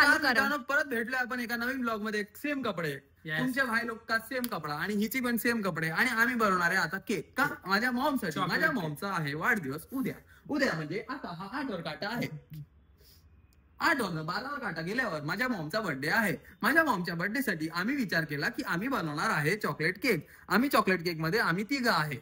चालू करा. परत भेटलो आपण एका नवीन ब्लॉग मध्ये. सेम कपडे, तुमच्या भाई लोक का सेम कपडा आणि हिची पण सेम कपडे. आणि आम्ही बनवणार आहे आता केक. का? माझ्या मॉम साठी. माझ्या मॉमचा आहे वाढदिवस उद्या. उद्या म्हणजे आता हा 8 वर काटा आहे. 8 वर 12 वर काटा गेल्यावर माझ्या मॉमचा बर्थडे आहे. माझ्या मॉमच्या बर्थडे साठी आम्ही विचार केला की आम्ही बनवणार आहे चॉकलेट केक. आम्ही चॉकलेट केक मध्ये आम्ही तिघं आहे.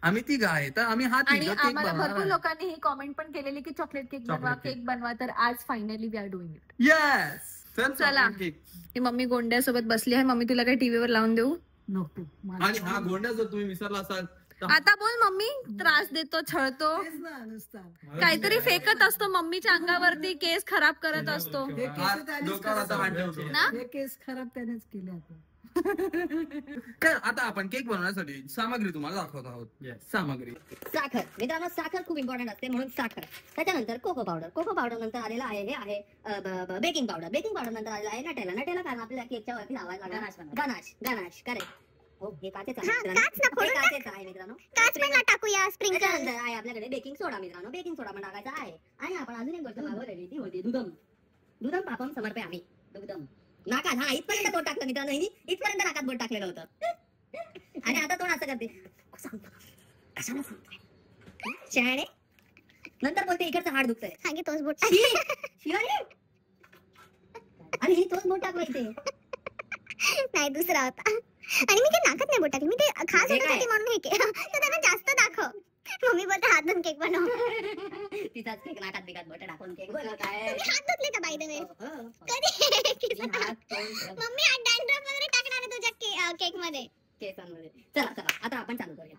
आम्ही तिघं आहे तर आम्ही हा आणि आम्हाला भरपूर लोकांनी ही कॉमेंट पण केलेली की चॉकलेट केक बनवा तर आज finally we are doing it. Yes. चला. ही मम्मी गोंड्यासोबत बसली आहे. मम्मी तुला काही टीव्हीवर लावून देऊ नको. आणि हा गोंड्या जर तुम्ही विसरला असाल आता बोल. मम्मी त्रास देतो, छळतो, काहीतरी फेकत असतो मम्मीच्या अंगावरती, केस खराब करत असतो ना. केस खराब त्यानेच केले आता. आता आपण केक बनवण्यासाठी सामग्री तुम्हाला दाखवत आहोत. सामग्री साखर. मित्रांनो साखर खूप इम्पॉर्टंट असते म्हणून साखर. त्याच्यानंतर कोको पावडर नंतर आलेला आहे हे आहे बेकिंग पावडर नंतर आलेला आहे नटेला कारण आपल्याला केकच्या वरती लावायला लागणार गनाश करेक्ट. हो हे काचेच आहे मित्रांनो. टाकूया स्प्रिंकलर. नंतर आहे आपल्याकडे बेकिंग सोडा मित्रांनो. बेकिंग सोडा पण टाकायचा आहे. आणि आपण अजून एक गोष्ट मागवलेली ती होती दुधम पापम समर्पे आम्ही. दुधम नाकात. हा इथपर्यंत बोट टाकलं मित्रांनो. इथपर्यंत नाकात बोट टाकलेलं होतं. आणि आता तोंड असं करते. कशाला सांगतोय शहाणे. नंतर बोलते इकडचं हाड दुखतंय. सांगे तोच बोट आणि ही तोच बोट टाकलं इथे. नाही दुसरा होता. आणि मी ते नाकात नाही बोट टाकली. मी ते खास होण्यासाठी म्हणून हे केलं. तर त्यांना जास्त दाखव. मम्मी बोलते हातून केक बनव. तिचाच केक नाकात बिकात बोट टाकून केक बनवत आहे. हात धुतले का बाय द वे? कधी? मम्मी हा डॅन्ड्रफ वगैरे टाकणार आहे तुझ्या केक मध्ये केसांमध्ये. चला आता आपण चालू करूया.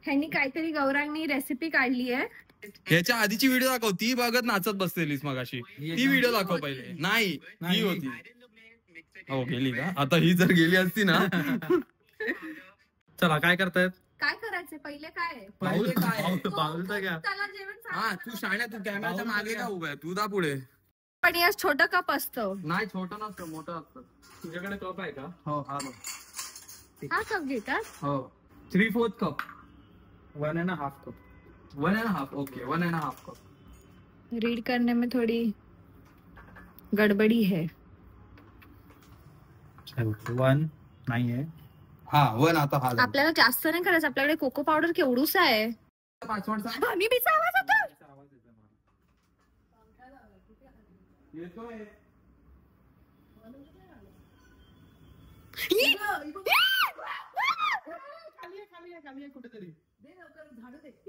ह्यांनी काहीतरी गौरांनी रेसिपी काढली आहे. ह्याच्या आधीची व्हिडिओ दाखव. ती बघत नाचत बसलेलीस मगाशी. ती व्हिडिओ दाखव पहिले. नाही ही होती. हो गेली का? आता ही जर गेली असती ना. चला काय करतायत? काय करायचं पहिले काय त्याला जेवण. हा तू शाण्या. तू कॅमेराच्या मागे का उभा आहे? तू दा पुढे. पण यास छोटं कप असतं. नाही छोटं नसतं मोठं असतं. तुझ्याकडे कप आहे का? हो हा कप घेतात. हो 3/4 cup. 1.5 cup. 1.5 okay 1.5 cup. Read करने में थोड़ी गड़बड़ी है. 1 नाही आहे. हा 1 आता हा. आपल्याला जास्त नाही करायचं. आपल्याकडे कोको पावडर केवढूसा आहे. आम्ही बिचा आवाज होतो.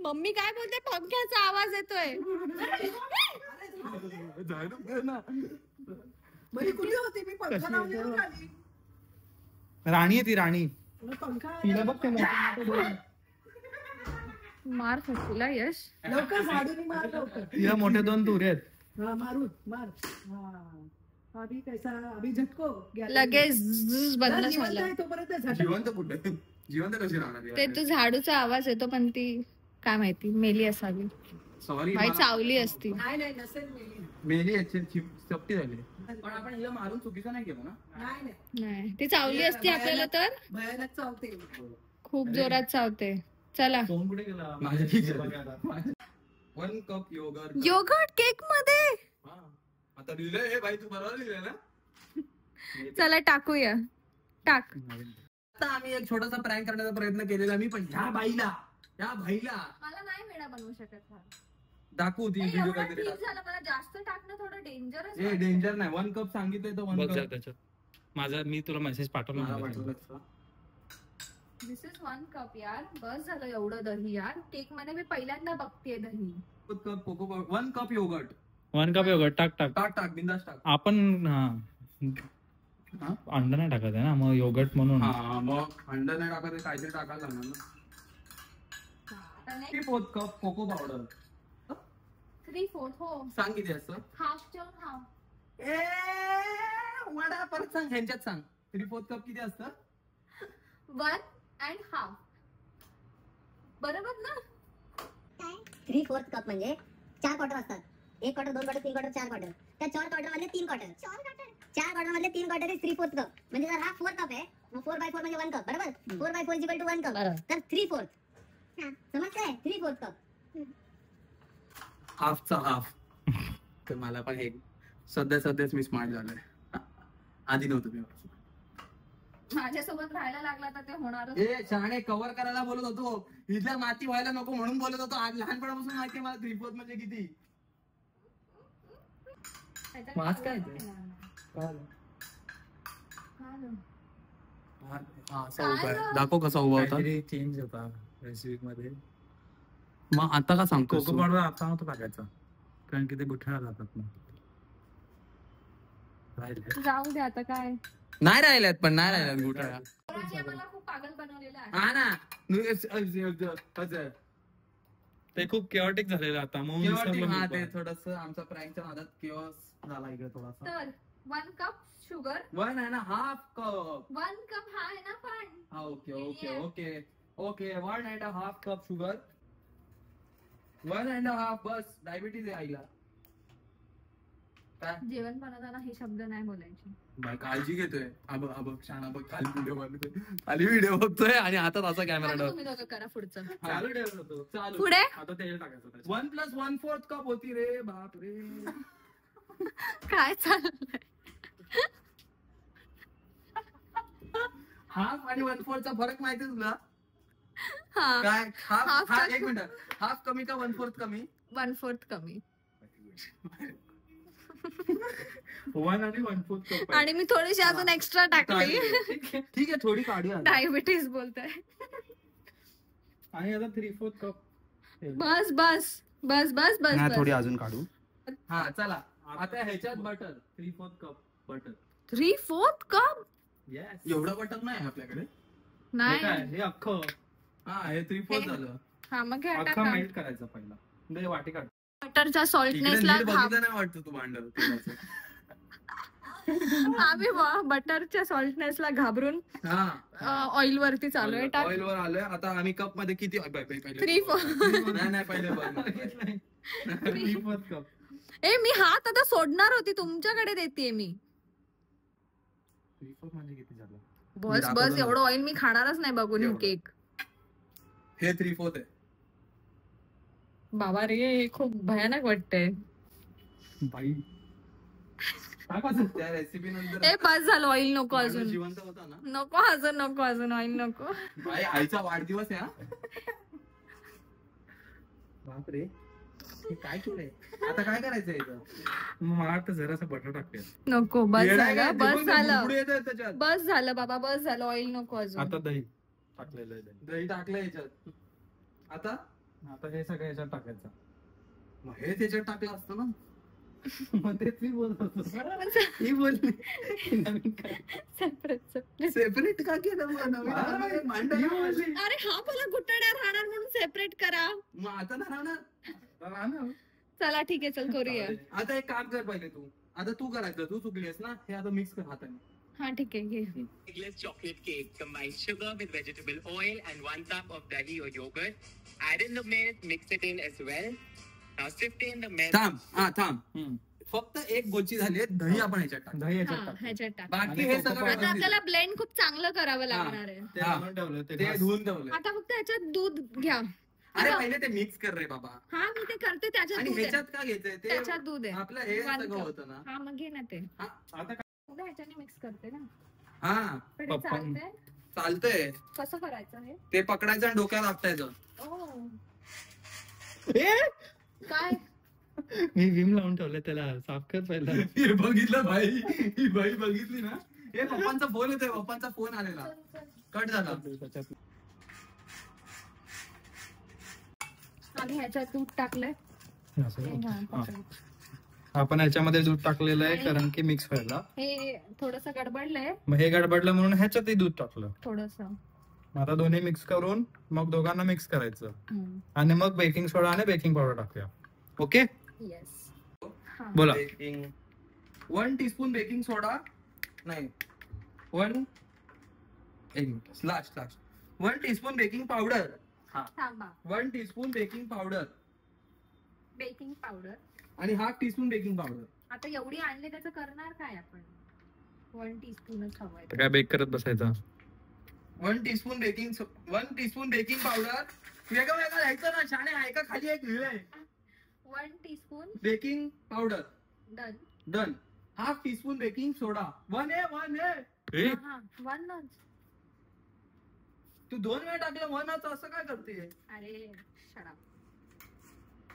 मम्मी काय बोलते? पंख्याचा आवाज येतोय. कुठे होती मी? पंखा लावल्यावर आली. राणी आहे ती राणी. तिला बघ ते मार फसला यश. लवकर झाडून मार लवकर. तिला मोठे 2 तुरे आहेत. मार. अभी कैसा अभी झटको लगेच बंद झालं. तोपर्यंत जिवंत कुठे? जिवंत कशी राहणार? ते तू झाडूचा आवाज येतो पण ती काय माहिती मेली असावी. सॉरी बाई चावली असती. नाही नसेल मेली याची चपटी झाली. पण आपण हिला मारून चुकीचं नाही केलं ना. नाही ती चावली असती आपल्याला तर भयानक चावते. खूप जोरात चावते. चला 1 कप योगर्ट केक मध्ये. आता लिहिलंय हे बाई. तू बरोबर लिहिलंय ना. चला टाकूया. टाक. आता आम्ही एक छोटासा प्रँक करण्याचा प्रयत्न केलेला. मी पण ह्या भाईला मला नाही मेळा बनवू शकत. दाखवू ती व्हिडिओ काहीतरी. मला जास्त टाकणं थोडं डेंजरस. डेंजर नाही. 1 कप सांगितलंय तर 1 कप त्याच्यात माझा. मी तुला मेसेज पाठवला. दिस इज 1 कप यार. बस झालं एवढं दही यार. केक मध्ये मी पहिल्यांदा बघतेय दही. 1 कप योगर्ट. 1 cup yogurt. टाक बिंदास टाक. आपण अंडा नाही टाकत आहे ना मग योगर्ट म्हणून. मग अंडा नाही टाकत काहीतरी टाकायला लागणार ना. 3/4 कप कोको पावडर. 3/4 हो. सांग किती असतं? हाफ जेवण हाफ. वडा परत सांग. ह्यांच्यात सांग. 3/4 कप किती असतं? 1.5 बरोबर ना. 3/4 कप म्हणजे 4 क्वार्टर असतात. 1 क्वार्टर 2 क्वार्टर 3 क्वार्टर 4 क्वार्टर. त्या 4 क्वार्टर मधले 3 क्वार्टर. 4 क्वार्टर मधले 3 क्वार्टर इज 3/4 कप. म्हणजे जर हा 4 कप आहे मग 4/4 म्हणजे 1 कप. बरोबर. 4/4 इक्वल टू 1 कप. तर 3/4 समजतंय? 3/4 कप. हाफचा हाफ. तर मला पण हे सध्याच मी स्मार्ट झालोय, आधी नव्हतं मी. माझ्यासोबत राहायला लागला तर ते होणारच. ए शाणे कव्हर करायला बोलत होतो, इथल्या माती व्हायला नको म्हणून बोलत होतो. आज लहानपणापासून माहिती मला 3/4 म्हणजे किती. आज काय ते? दाखव कसा उभा होता. चेंज होता रेसिपी मध्ये. मग आता का सांगतो? कोको पावडर आता नव्हतं टाकायचं, कारण की ते गुठळ्या जातात ना. जाऊ दे आता काय. नाही राहिल्यात, पण नाही राहिल्यात गुठळ्या. पोरांनी आम्हाला खूप पागल बनवलेलं आहे. हा ना, ते खूप केओटिक झालेलं आता, मग हा ते थोडस आमचा प्रँकच्या नादात केओस झाला इकडे थोडासा. तर 1 कप शुगर, 1.5 कप. 1 कप हा आहे ना पण. हा ओके 1.5 कप शुगर, 1.5 बस. डायबिटीज आहे आईला. काय जेवण बनवताना हे शब्द नाही बोलायचे. बाय काळजी घेतोय. शाणा बघ, खाली व्हिडिओ बघतोय आणि हातात असा कॅमेरा आता तुम्ही दोघं करा पुढचं. चालू ठेवत होतो. चालू. पुढे आता तेल टाकायचं त्याच्यात. 1 + 1/4 कप होती रे. बाप रे. काय चाललंय? हाफ आणि 1/4 चा फरक माहिती तुला? हा, काय Half हाफ? का? एक मिनिट, हाफ कमी का 1/4 कमी? 1/4 कमी. 1 आणि 1/4 कप आहे. आणि मी थोडीशी अजून एक्स्ट्रा टाकली. ठीक आहे, थोडी काढूया. डायबिटीज बोलताय. आणि आता 3/4 कप. बस बस बस बस बस हा, बस. थोडी अजून काढू. हा चला, आता ह्याच्यात butter. 3/4 cup butter. 3/4 cup yes. एवढं बटर नाही आपल्याकडे. नाही. हे अख्खं हा, हे 3/4 झालं. हा मग हे अख्खं टाका. मेल्ट करायचं पहिला. दे वाटी काढ. बटरच्या इकडे सॉल्टनेसला नीट बघितलं नाही वाटतं तू भांडल तेलाचं. आम्ही बटरच्या सॉल्टनेसला घाबरून हा, ऑइल वरती चालू आहे. टाक. ऑइल वर आलोय आता. आम्ही कप मध्ये किती पहिले 3/4. नाही पहिले बघ. 3/4 कप. ए मी हात आता सोडणार होती, तुमच्याकडे देते मी. 3/4 म्हणजे किती झालं? बस दाखवतो बस ना. एवढं ऑइल मी खाणारच नाही बघून एवढं. केक. हे 3/4 आहे. बाबा रे, हे खूप भयानक वाटतंय. बाई त्या रेसिपी नंतर ए बस झालं, ऑइल नको माणूस अजून. जिवंत होता ना. नको अजून ऑइल नको. बाई आईचा वाढदिवस आहे. बापरे, हे काय केलंय आता? काय करायचं इथं? मग मला वाटतं जरासं बटर टाकूया. नको, बस येडा काय? झालं, बस ते झालं, बुडबुडे येतात त्याच्यात. बस झालं बाबा, बस झालं. ऑइल नको अजून. आता दही टाकलेलं आहे. दही टाकलं याच्यात. आता आता हे सगळं याच्यात टाकायचं. मग हे त्याच्यात टाकलं असतं ना. मग तेच मी बोलत होतो. ही बोलली नवीन काय. सेपरेट का केलं मग? नवीन मांडलं. अरे हा मला गुट्टाड्या राहणार म्हणून सेपरेट करा. मग आता नाही राहणार. चला ठीक आहे, चल करूया. आता एक काम कर पहिले तू. आता तू करायचं, तू चुकलीस ना. हे आता मिक्स कर हाताने. हा ठीक आहे, घे. Eggless chocolate cake. Combine sugar with vegetable oil and 1 cup of dahi or yogurt. Add in the milk, mix it in as well. Now sift in the milk. थांब. फक्त एक गोची झाली आहे. दही आपण ह्याच्यात टाक. दही याच्यात हा, टाक. ह्याच्यात टाक. बाकी आणि हे कोको सगळं पावडर. आता आपल्याला ब्लेंड खूप चांगलं करावं लागणार आहे. ते हा. आणून ठेवलं ते ते घास. धुवून ठेवलंय. आता फक्त ह्याच्यात दूध घ्या. अरे पहिले ते मिक्स कर रे बाबा. हा मी ते करते. त्याच्यात आणि दूध आहे. ह्याच्यात का घ्यायचंय ते? त्याच्यात दूध आहे. आपलं हे 1 सगळं cup. होतं ना. हा मग घे ना ते. आता काय? उद्या ह्याच्याने मिक्स करते ना. हा पण हे पप्पा- चालतंय? चालतंय. कसं करायचं हे? ते पकडायचं आणि डोक्यात आपटायचं. ओ. काय? मी विम लावून ठेवलं त्याला. साफ कर पहिला. हे बघितलं भाई, ही बाई बघितली ना. हे पप्पांचा फोन येतोय. पप्पांचा फोन आलेला. कट झाला. त्याच्यात आणि ह्याच्यात दूध टाकलंय. असं हे होतं. हा, हा. पकड. आपण ह्याच्यामध्ये दूध टाकलेलं आहे कारण की मिक्स व्हायला. हे थोडस गडबडलंय. मग हे गडबडलं म्हणून ह्याच्यातही दूध टाकलं. थोडस. आता दोन्ही मिक्स करून मग दोघांना मिक्स करायचं आणि मग बेकिंग सोडा आणि बेकिंग पावडर टाकूया. Okay, yes. बोला. बेकिंग 1 टीस्पून बेकिंग सोडा. नाही 1 लास्ट 1 टीस्पून बेकिंग पावडर. थांबा. 1 teaspoon baking powder baking powder आणि ½ टीस्पून बेकिंग पावडर. आता एवढी आणली, त्याचं करणार काय आपण? 1 टीस्पूनच हवंय. काय बेक करत बसायचा. 1 टीस्पून बेकिंग पावडर. वेगळं वेगळं लिहायचं ना शाणे. ऐका खाली एक लिहिलंय 1 teaspoon baking powder. Done. Done. Half teaspoon baking soda. 1 ए, हा, वनच. तू 2 वेळा टाकलं 1 असं काय करते? अरे shut up.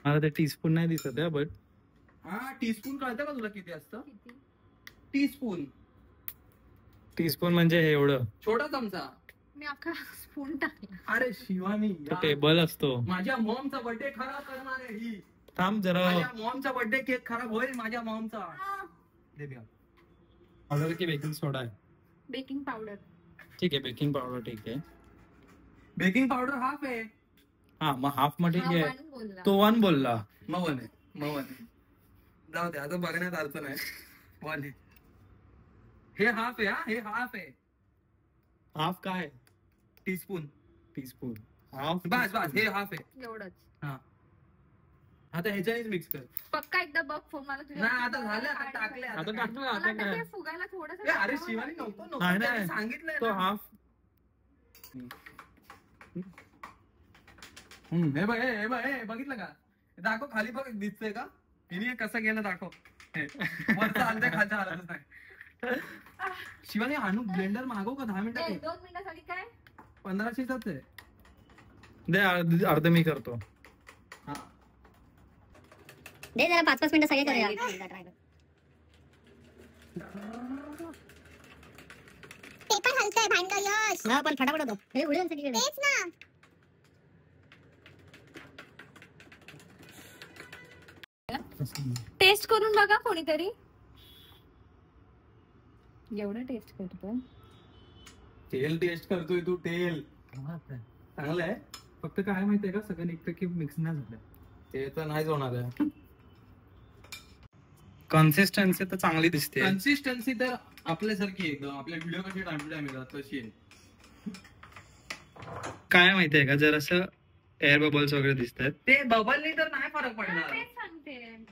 मला ते टीस्पून नाही दिसत आहे बट हा, टीस्पून कळतं का तुला किती असतं? किती? टीस्पून टीस्पून म्हणजे हे एवढं छोटा चमचा. मी अख्खा स्पून टाकला. अरे शिवानी तो टेबल असतो. माझ्या मॉमचा बर्थडे खराब करणार आहे ही. थांब जरा. माझ्या मॉमचा बर्थडे केक खराब होईल माझ्या मॉमचा. दे द्या. ऑर्डर की बेकिंग सोडा आहे. Baking powder. ठीक आहे बेकिंग पावडर ठीक आहे. बेकिंग पावडर हाफ आहे. हा मग हाफ मग ठीक आहे. बोलला. तो 1 बोलला. मग 1 आहे. मग 1 आहे. जाऊ दे आता बघण्यात अर्थ नाही. 1 आहे. हे हाफ आहे. हा, हे हाफ आहे. हाफ काय? टीस्पून. टीस्पून. हाफ बस बस हे हाफ आहे. एवढंच. हा, आता ह्याच्यानेच मिक्स कर. पक्का एकदा बघ फोन मला तुझ्या. नाही आता झालं, आता टाकले. आता टाकलं मला आता वाटतं काय? ते फुगायला थोडंसं ए, अरे टाकावं शिवानी लागेल. नको नाही, त्यांनी नाही. सांगितलंय तो ना. हाफ. हे बघ हे बघ हे बघितलं का? दाखव खाली बघ दिसतंय का? हिने कसं गेलं दाखव. हे, वरचं आलतंय खालचं आलंच नाही. शिवानी आणू ब्लेंडर मागव का 10 ए, मिनिटात? 2 मिनिटासाठी काय? 1500च आहे. दे अर्ध मी करतो. हा. दे जरा 5-5 मिनिटं सगळे करूया. ते पण हलतंय भांड यश. हा पण फटाफट होतो. हे उडेल सगळीकडे. तेच ना. टेस्ट करून बघा कोणीतरी. एवढं टेस्ट करतोय. तेल टेस्ट करतोय तू तेल. चांगलं आहे. फक्त काय माहितीये का सगळं निघतं की मिक्स नाही झालं. ते तर नाहीच होणार आहे. कन्सिस्टन्सी तर चांगली दिसते. कन्सिस्टन्सी तर आपल्यासारखी एकदम आपल्या व्हिडिओ कशी टाइम टू टाइम येतात तशी आहे. काय माहितीये का जर असं एअर बबल्स वगैरे दिसतात. ते बबलनी तर नाही फरक हा, पडणार. तेच सांगते.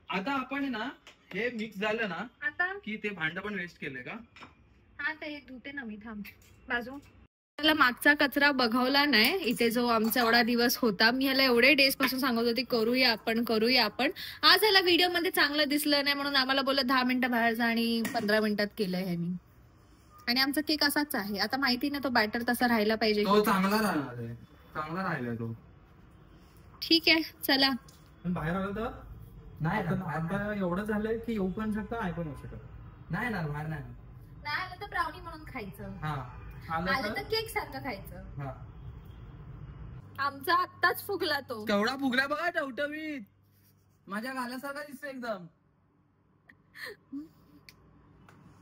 आता आपण आहे ना हे मिक्स झालं ना आता की ते भांड पण वेस्ट केलंय का? हा ते धुते ना मी. थांब बाजू. मला मागचा कचरा बघवला नाही. इथे जो आमचा एवढा दिवस होता, मी ह्याला एवढे डेज पासून सांगत होती करूया आपण. आज ह्याला व्हिडिओ मध्ये चांगलं दिसलं नाही म्हणून आम्हाला बोललं 10 मिनिटं बाहेर जा आणि 15 मिनिटात केलंय ह्यानी. आणि आमचा केक असाच आहे. आता माहिती ना तो बॅटर तसा राहायला पाहिजे. तो चांगला राहणार आहे. चांगला राहिलाय तो. ठीक आहे चला. पण बाहेर आलं तर नाही आता एवढं झालंय की येऊ पण शकतं नाही पण होऊ शकत. नाही ना बाहेर नाही. नाही आलं तर ब्राउनी म्हणून खायचं. हा आलं तर केक सारखं खायचं. हा. आमचा आत्ताच फुगला तो. केवढा फुगला बघा टवटवीत. माझ्या गाल्यासारखा दिसतोय एकदम.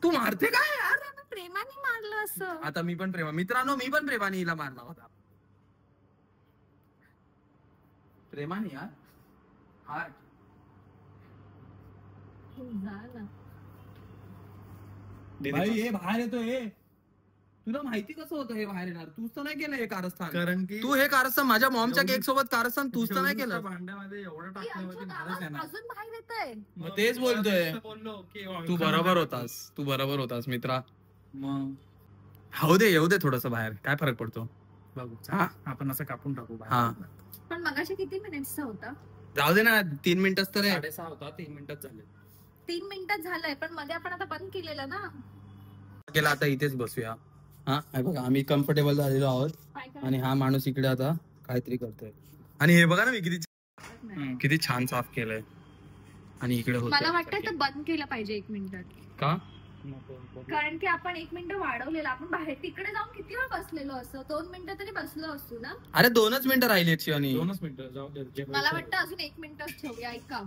तू मारते काय यार? प्रेमाने मारलं असं. आता मी पण मित्रांनो मी पण प्रेमाने हिला मारला होता. प्रेमाने यार. हार्ट. भाई हे बाहेर येतो हे. तुला माहिती कसं होतं हे बाहेर येणार? तूच तर नाही केलं हे कारस्थान. कारण की तू हे कारस्थान माझ्या मॉमच्या केक सोबत कारस्थान तूच तर नाही केलं. भांड्यामध्ये एवढं ती टाकल्यावरती आमचं झालंच आवाज आहे ना. अजून बाहेर येतंय. मग तेच बोलतोय. बोललो की तू बरोबर होतास मित्रा. मग हो दे येऊ दे थोडस बाहेर. काय फरक पडतो? बघू हा. आपण असं कापून टाकू बाहेर. हा. पण मगाशी किती मिनिट्सचा होता? जाऊ दे ना 3 मिनिटच तर आहे. 6:30 होता 3 मिनिटात झाले. 3 मिनिटात झालंय पण मध्ये आपण आता बंद केलेलं ना. केला आता इथेच बसूया. हा हे बघा आम्ही कम्फर्टेबल झालेलो आहोत. काय काय? आणि हा माणूस इकडे आता काहीतरी करतोय. आणि हे बघा ना मी किती छान साफ केलंय. आणि इकडे मला होतं वाटतं तर बंद केलं पाहिजे 1 मिनिटात. का? कारण की आपण 1 मिनिट वाढवलेलं. आपण बाहेर तिकडे जाऊन किती वेळ बसलेलो असतो? 2 मिनिटं तरी बसलो असतो ना. अरे 2च मिनिटं राहिली शिवानी. 2च मिनिटं जाऊ दे. जे मला वाटतं अजून 1 मिनिटच ठेवूया. ऐका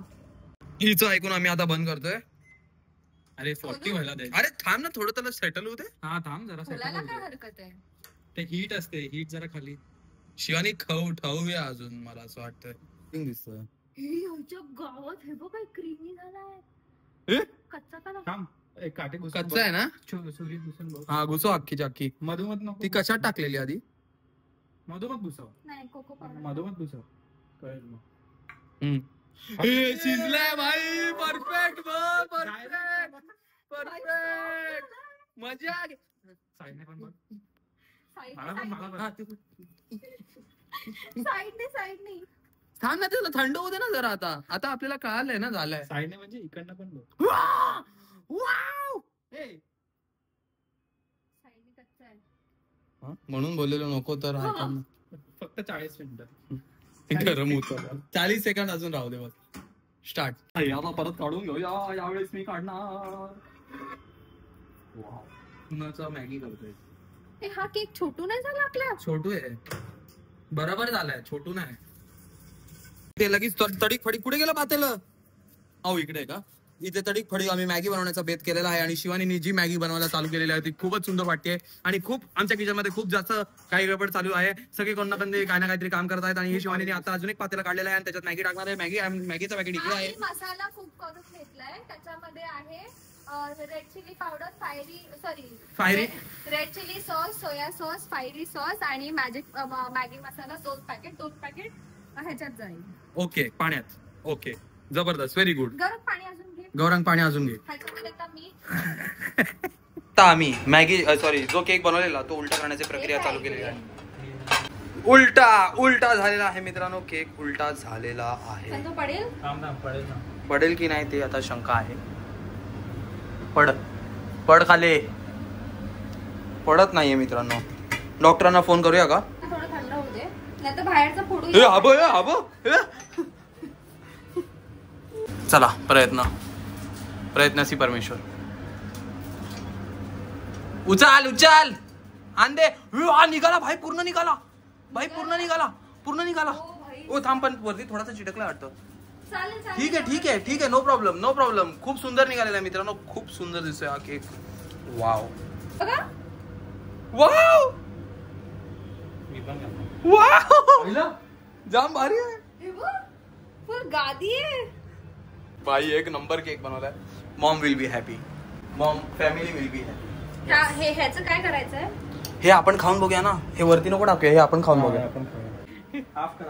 हिचं ऐकून आम्ही आता बंद करतोय. अरे 40 व्हायला दे. अरे थांब ना थोडं त्याला सेटल होऊ दे. हा थांब जरा बोलायला settle काय होऊ दे. हरकत आहे? ते हीट असते हीट जरा खाली. शिवानी ठेवूया अजून मला असं वाटतंय. दिसतोय. ह्याच्या गावात हे बघ काय क्रीमी झालाय. ए? कच्चा का थांब एक काठी घुसून कच्चा आहे ना? सुरी घुसून बघ. हा घुसो अख्खीच्या अख्खी. मधोमध नको. ती कशात टाकलेली आधी? मधोमध घुसव. नाही कोको पावडर. मधोमध घुसव. कळेल मग. शिजलाय भाई. Perfect perfect. मजा आली. साईडने पण बघ. साईडने मला पण साईडने मला पण. साईडने थांब ना, त्याला थंड होऊ दे ना जरा. आता आपल्याला कळालंय ना, झालंय. साईडने म्हणजे इकडनं पण बघ. वाव! म्हणून बोललेलो नको तर फक्त 40 मिनिटं. गरम होतं. 40 सेकंद अजून राहू दे बस. स्टार्ट. आता परत काढून घेऊया. यावेळेस मी काढणार. पुन्हा मॅगी करतोय. हा केक छोटू नाही झाला आपला? छोटू आहे, बरोबर झालाय, छोटू नाही. ते लगेच तडीक फडी कुठे गेलं पातेलं? अहो इकडे का? इथे तडीक फडी आम्ही मॅगी बनवण्याचा बेत केलेला आहे आणि शिवानीने जी मॅगी बनवायला चालू केलेली आहे ती खूपच सुंदर वाटते आणि खूप आमच्या किचन मध्ये खूप जास्त काही गडबड चालू आहे. सगळे कोण ना काही ना काहीतरी काम करत आहेत आणि ही शिवानीने आता अजून एक पातेला काढलेला आहे आणि त्याच्यात मॅगी टाकणार आहे. मॅगीचा पॅकेट इकडे आहे. मसाला खूप करून घेतलाय, त्याच्यामध्ये आहे red chilli powder, red chilli sauce, soya sauce, fiery sauce आणि मॅगी मसाला 2 पॅकेट ह्याच्यात जाईल. ओके, पाण्यात. ओके, जबरदस्त, व्हेरी गुड. गरम पाणी अजून घे. गौरंग पाणी अजून घे. ह्याच्यामध्ये आता मी आम्ही मॅगी जो केक बनवलेला तो उलटा करण्याची प्रक्रिया चालू केलेली आहे. उलटा झालेला आहे मित्रांनो, केक उलटा झालेला आहे. पडेल की नाही ते आता शंका आहे. पड खाले. पडत नाहीये मित्रांनो. डॉक्टरांना फोन करूया का? थोडं थंड होऊ दे, नाहीतर बाहेरचा फोडू. चला, प्रयत्नासी परमेश्वर. उचल आण दे. निघाला भाई, पूर्ण निघाला. पूर्ण निघाला. ओ थांब, पण वरती थोडासा चिटकला वाटतं. ठीक आहे, नो प्रॉब्लेम. खूप सुंदर निघालेला आहे मित्रांनो, खूप सुंदर दिसतोय हा केक. वाव. जाम भारी आहे. फुल गादी आहे भाई, एक नंबर केक बनवलाय. Maugham will be happy. Maugham family will be happy. ह्याचं काय करायचंय? हे आपण खाऊन बघूया ना. हे वरती नको टाकूया, हे आपण खाऊन बघूया. हाफ कर.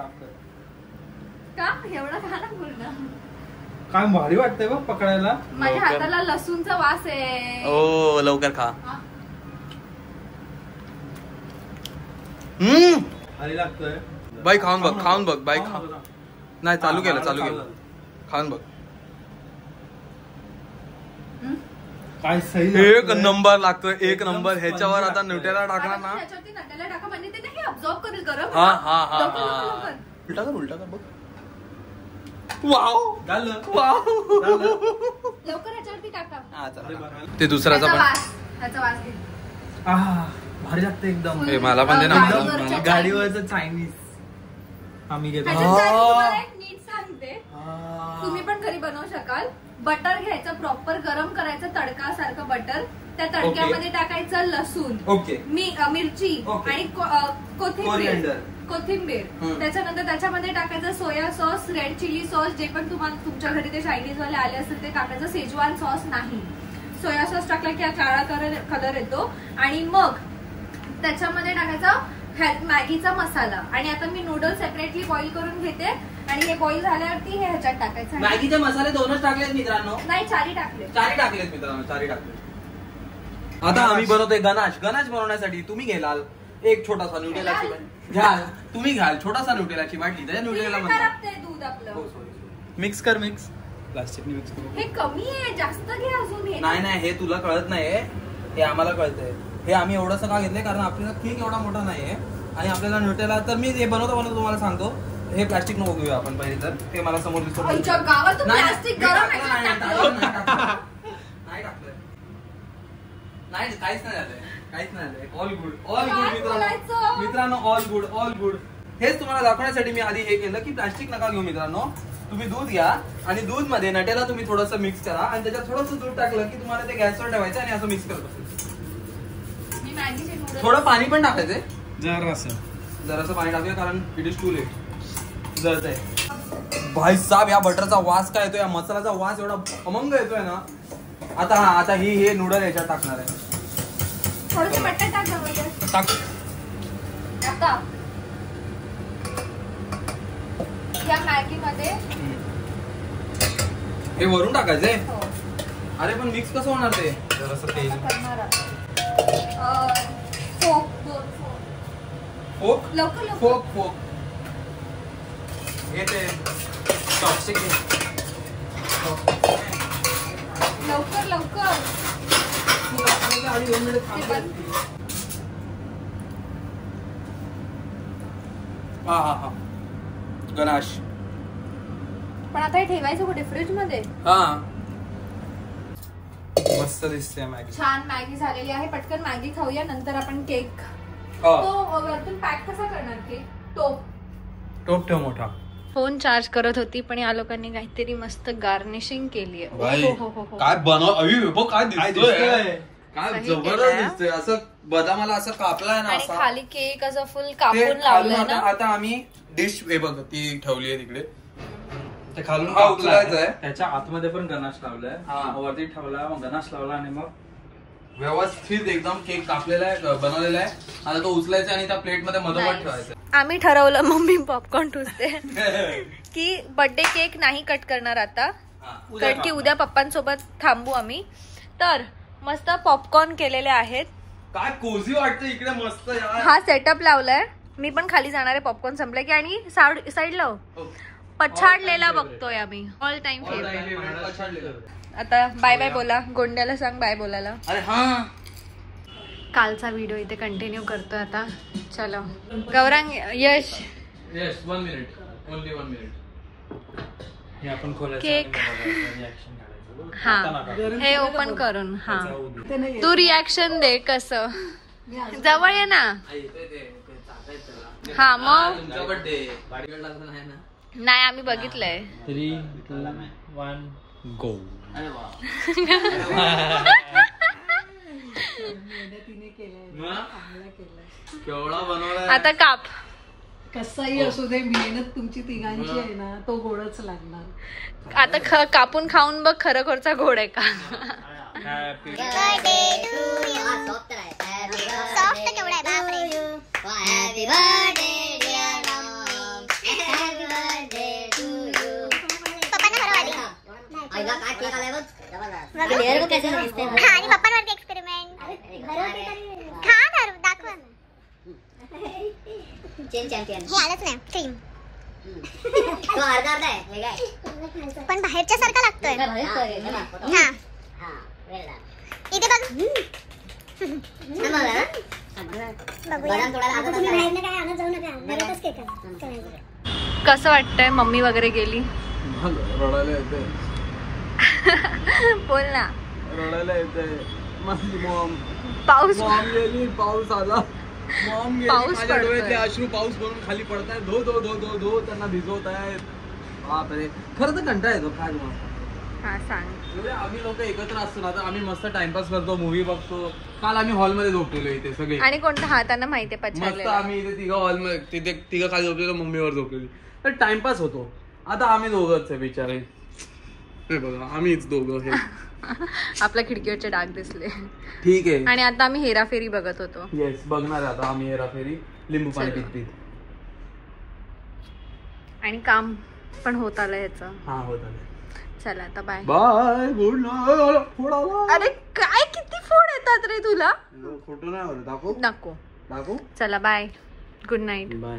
का एवढं खा ना पूर्ण. काय भारी वाटतंय बघ पकडायला. माझ्या हाताला लसूणचा वास आहे. ओ लवकर खा. भारी लागतोय बाई. खाऊन बघ बाई. नाही, चालू केलं. खाऊन बघ. काय सही. एक नंबर लागतोय, एक नंबर. ह्याच्यावर आता न्यूटेला टाकणार ना. ह्याच्यावरती न्यूटेला टाका म्हणजे ते नाही अब्सॉर्ब करेल गरम. हा. उलटा कर. वाव. लवकर ह्याच्यावरती टाका. ते दुसऱ्याचा पण ह्याचा वास घे. भारी लागतं एकदम. मला पण दे ना. गाडीवरचं चायनीज आम्ही घेतो. नीट सांगते, तुम्ही पण घरी बनवू शकाल. बटर घ्यायचं, प्रॉपर गरम करायचं, तडका सारखं बटर. त्या तडक्यामध्ये टाकायचं लसूण, मिरची आणि कोथिंबीर. त्याच्यानंतर त्याच्यामध्ये टाकायचं soya sauce, red chilli sauce, जे पण तुम्हाला तुमच्या घरी ते चायनीज वाले आले असतील ते टाकायचं. शेजवान सॉस नाही. सोया सॉस टाकला की काळा कलर येतो. आणि मग त्याच्यामध्ये टाकायचा मॅगीचा मसाला. आणि आता मी नूडल्स सेपरेटली बॉईल करून घेते आणि हे बॉईल झाल्यावरती हे ह्याच्यात टाकायचं. मॅगीचे मसाले 2च टाकलेत मित्रांनो. नाही, 4 टाकले. 4 टाकलेत मित्रांनो, 4 टाकले. आता आम्ही बनवतोय गनाश बनवण्यासाठी तुम्ही घ्याल एक छोटासा न्यूटेलाची घ्याल. तुम्ही घ्याल छोटासा न्यूटेलाची बाटली. त्याच्या न्यूटेला दूध आपलं मिक्स कर. प्लास्टिकने मिक्स करू. हे कमी आहे, जास्त घे अजून. नाही, हे तुला कळत नाहीये, हे आम्हाला कळतंय. हे आम्ही एवढंसं का घेतलंय कारण आपल्याला केक एवढा मोठा नाहीये आणि आपल्याला न्यूटेला. तर मी हे बनवतो तुम्हाला सांगतो. हे प्लास्टिक नको घेऊया आपण पहिले, तर ते मला समोर दिसतो. गावात प्लास्टिक गरम नाही टाकलं. नाही, काहीच नाही. ऑल गुड मित्रांनो. All good. हेच तुम्हाला दाखवण्यासाठी मी आधी हे केलं की प्लास्टिक नका घेऊ मित्रांनो. तुम्ही दूध घ्या आणि दूध मध्ये नटेला तुम्ही थोडंसं मिक्स करा आणि त्याच्यात थोडंसं दूध टाकलं की तुम्हाला ते गॅसवर ठेवायचं आणि असं मिक्स करत असेल. थोडं पाणी पण टाकायचंय, जरासं पाणी टाकूया कारण इट इज टू लेट. जळतंय भाई साहेब. या बटरचा वास काय येतोय, या मसाल्याचा वास एवढा अमंग येतोय ना. आता हे नूडल याच्यात टाकणार आहे. थोडंसं बटर टाक. या मॅगी मध्ये हे वरून टाकायचंय. अरे पण मिक्स कसं होणार ते? जरासं तेल. फोक. येते टॉक्सिक लवकर लवकर हा गणाश. पण आता हे ठेवायचं कुठे फ्रीज मध्ये? हा मस्त दिसते मॅगी. छान मॅगी झालेली आहे. पटकन मॅगी खाऊया, नंतर आपण केक. हो. तो वरतून पॅक कसा करणार केक? टोप ठेव मोठा. फोन चार्ज करत होती पण या लोकांनी काहीतरी मस्त गार्निशिंग केली आहे. काय बनव काय दिसतोय, काय जबरदस्त दिसतोय. असं बदामाला असं कापलाय ना, आणि असा खाली केक असं फुल कापून लावलंय ना. आता आम्ही डिश हे बघ ती ठेवली आहे तिकडे, ते खालून उचलायचंय. त्याच्या आतमध्ये पण गणाश लावलाय, वरती ठेवला, मग गणाश लावला आणि मग व्यवस्थित एकदम केक कापलेला आहे, बनवलेला आहे. आता तो उचलायचा आणि त्या प्लेट मध्ये मधोमध ठेवायचा. आम्ही ठरवलं, मम्मी पॉपकॉर्न टुसते की बर्थडे केक नाही कट करणार आता, कारण की उद्या पप्पांसोबत थांबू आम्ही. तर मस्त पॉपकॉर्न केलेले आहेत. काय कोझी वाटतं इकडे मस्त यार. हा सेटअप लावलाय. मी पण खाली जाणार आहे पॉपकॉर्न संपले की. आणि साईडला पछाडलेला बघतोय आम्ही. All time favourite. आता बाय बाय बोला. गोंड्याला सांग बाय बोलायला. अरे हा, कालचा व्हिडिओ इथे कंटिन्यू करतोय आता. चलो गौरांग, यश, 1 minute, only 1 minute. हे आपण खोलायचं केक. हा हे ओपन करून. हा ते नाही तू रिॲक्शन दे कसं. जवळ ये ना. हा मग तुमचा बर्थडे नाही आम्ही बघितलंय. 3, 2, 1 गो. तिने केलंय, चांगलं केलंय. केवढा बनवलाय. आता काप. कसाही असू दे, मेहनत तुमची तिघांची आहे ना, तो गोडच लागणार. आता कापून खाऊन बघ खरोखरचा गोड आहे का. हॅपी सॉफ्ट केवढा आहे बापरे. Happy birthday dear mom, happy birthday to you. पप्पांना बरं वाटलं. आईला काय केक आलाय बघ, जबरदस्त. लेअर को कैसे दिसते हा, आणि पप्पांवरती एक्सपेरिमेंट. खा ना, दाखवा. Chain champion. हे आलंच नाही क्रीम, तो अर्धा अर्धा आहे, वेगळा आहे. पण बाहेरच्या सारखा लागतोय. हा हा, हा वेगळा. इथे बघ. बघूया. बदाम थोडा लागत असणार. कसं वाटतंय? मम्मी वगैरे गेली. रडायला येते, बोल ना. रडायला येते. माझी मॉम पाऊस गेली, पाऊस आला. मॉम गेली, पाऊस माझ्या डोळ्यातले पडतोय. अश्रू पाऊस भरून खाली पडतायत. धो धो धो धो धो त्यांना भिजवत आहेत. बापरे, खरं तर कंटाळा येतो. काय तुम्हाला हा सांग. एवढे आम्ही लोक एकत्र असतो ना, तर आम्ही मस्त टाइमपास करतो, मूवी बघतो. काल आम्ही हॉलमध्ये झोपलेलो इथे सगळे. आणि कोणता? हा त्यांना माहितीये मस्त पछाडलेला. आम्ही इथे तिघं हॉलमध्ये, तिथे तिघं खाली झोपलेलो, मम्मीवर झोपलेली. तर टाइमपास होतो. आता आम्ही दोघंच आहे बिचारे. हे बघा, आम्हीच दोघं हे. आपल्या खिडकीवरचे डाग दिसले. ठीक आहे. आणि आता आम्ही हेराफेरी बघत होतो. येस, बघणार आहे आता आम्ही हेराफेरी. लिंबू पाणी चलो. पित. आणि काम पण होत आलं ह्याचं. हा होत आलं. चला आता बाय बाय, गुड नाईट. अरे काय किती फोन येतात रे तुला. फोटो नाही दाखवू नको. दाखवू. चला बाय, गुड नाईट. बाय.